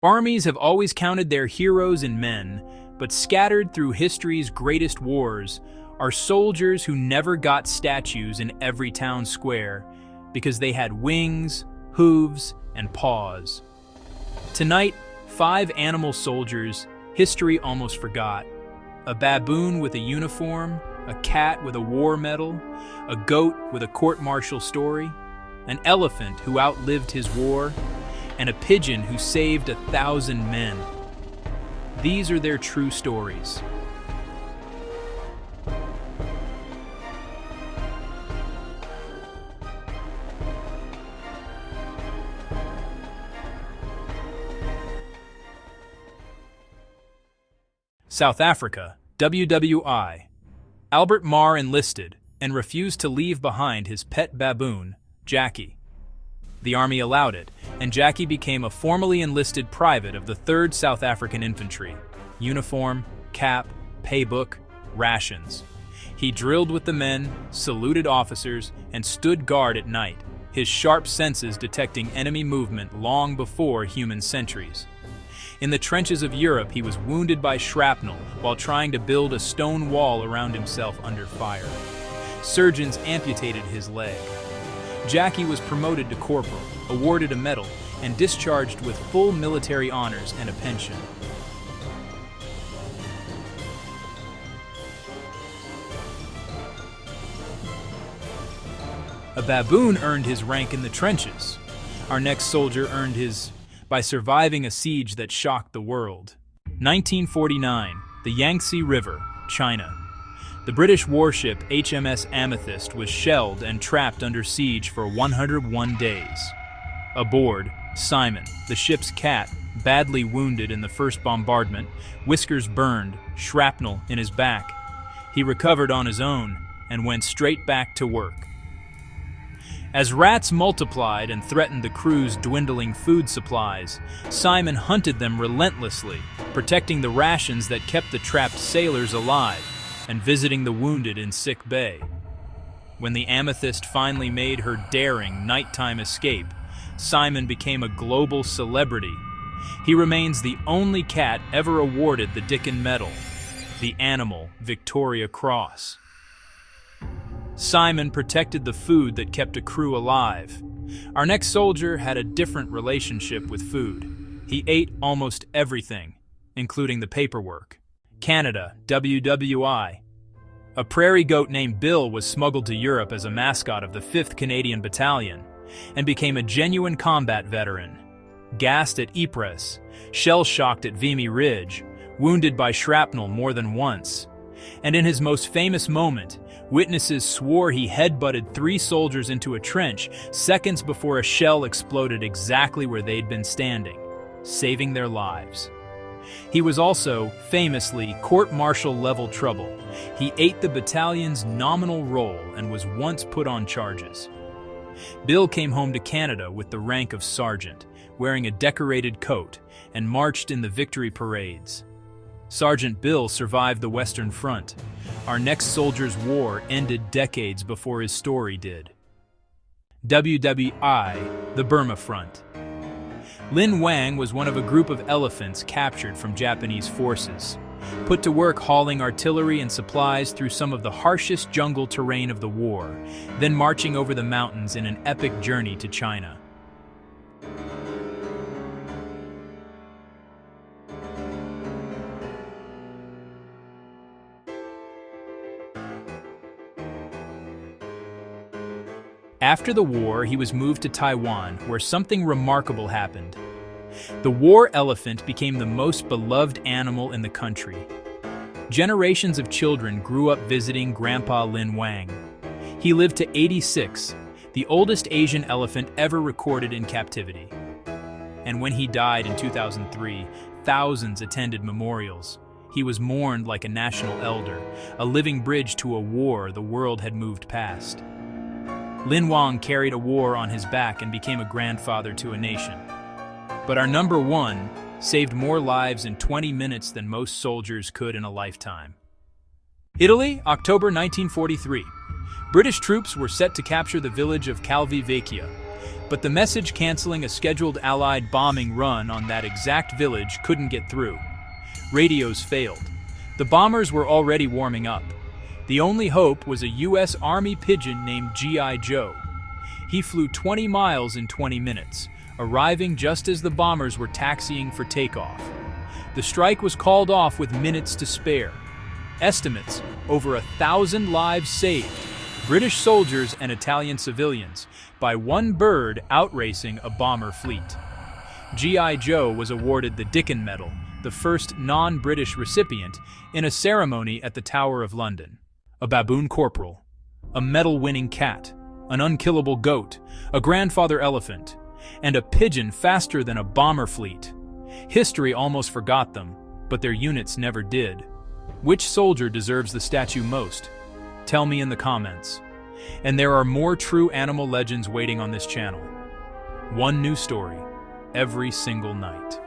Armies have always counted their heroes in men, but scattered through history's greatest wars are soldiers who never got statues in every town square because they had wings, hooves, and paws. Tonight, 5 animal soldiers history almost forgot. A baboon with a uniform, a cat with a war medal, a goat with a court-martial story, an elephant who outlived his war, and a pigeon who saved 1,000 men. These are their true stories. South Africa, WWI. Albert Marr enlisted and refused to leave behind his pet baboon, Jackie. The army allowed it, and Jackie became a formally enlisted private of the 3rd South African Infantry. Uniform, cap, paybook, rations. He drilled with the men, saluted officers, and stood guard at night, his sharp senses detecting enemy movement long before human sentries. In the trenches of Europe, he was wounded by shrapnel while trying to build a stone wall around himself under fire. Surgeons amputated his leg. Jackie was promoted to corporal, awarded a medal, and discharged with full military honors and a pension. A baboon earned his rank in the trenches. Our next soldier earned his by surviving a siege that shocked the world. 1949, the Yangtze River, China. The British warship HMS Amethyst was shelled and trapped under siege for 101 days. Aboard, Simon, the ship's cat, badly wounded in the first bombardment, whiskers burned, shrapnel in his back. He recovered on his own and went straight back to work. As rats multiplied and threatened the crew's dwindling food supplies, Simon hunted them relentlessly, protecting the rations that kept the trapped sailors alive and visiting the wounded in sick bay. When the Amethyst finally made her daring nighttime escape, Simon became a global celebrity. He remains the only cat ever awarded the Dickin Medal, the Animal Victoria Cross. Simon protected the food that kept a crew alive. Our next soldier had a different relationship with food. He ate almost everything, including the paperwork. Canada, WWI. A prairie goat named Bill was smuggled to Europe as a mascot of the 5th Canadian Battalion and became a genuine combat veteran. Gassed at Ypres, shell-shocked at Vimy Ridge, wounded by shrapnel more than once. And in his most famous moment, witnesses swore he headbutted 3 soldiers into a trench seconds before a shell exploded exactly where they'd been standing, saving their lives. He was also, famously, court-martial level trouble. He ate the battalion's nominal roll and was once put on charges. Bill came home to Canada with the rank of sergeant, wearing a decorated coat, and marched in the victory parades. Sergeant Bill survived the Western Front. Our next soldier's war ended decades before his story did. WWI, the Burma Front. Wang was one of a group of elephants captured from Japanese forces, put to work hauling artillery and supplies through some of the harshest jungle terrain of the war, then marching over the mountains in an epic journey to China. After the war, he was moved to Taiwan, where something remarkable happened. The war elephant became the most beloved animal in the country. Generations of children grew up visiting Grandpa Wang. He lived to 86, the oldest Asian elephant ever recorded in captivity. And when he died in 2003, thousands attended memorials. He was mourned like a national elder, a living bridge to a war the world had moved past. Wang carried a war on his back and became a grandfather to a nation. But our number one saved more lives in 20 minutes than most soldiers could in a lifetime. Italy, October 1943. British troops were set to capture the village of Calvi Vecchia. But the message canceling a scheduled Allied bombing run on that exact village couldn't get through. Radios failed. The bombers were already warming up. The only hope was a U.S. Army pigeon named G.I. Joe. He flew 20 miles in 20 minutes, arriving just as the bombers were taxiing for takeoff. The strike was called off with minutes to spare. Estimates: over 1,000 lives saved, British soldiers and Italian civilians, by one bird outracing a bomber fleet. G.I. Joe was awarded the Dickon Medal, the first non-British recipient, in a ceremony at the Tower of London. A baboon corporal, a medal-winning cat, an unkillable goat, a grandfather elephant, and a pigeon faster than a bomber fleet. History almost forgot them, but their units never did. Which soldier deserves the statue most? Tell me in the comments. And there are more true animal legends waiting on this channel. One new story every single night.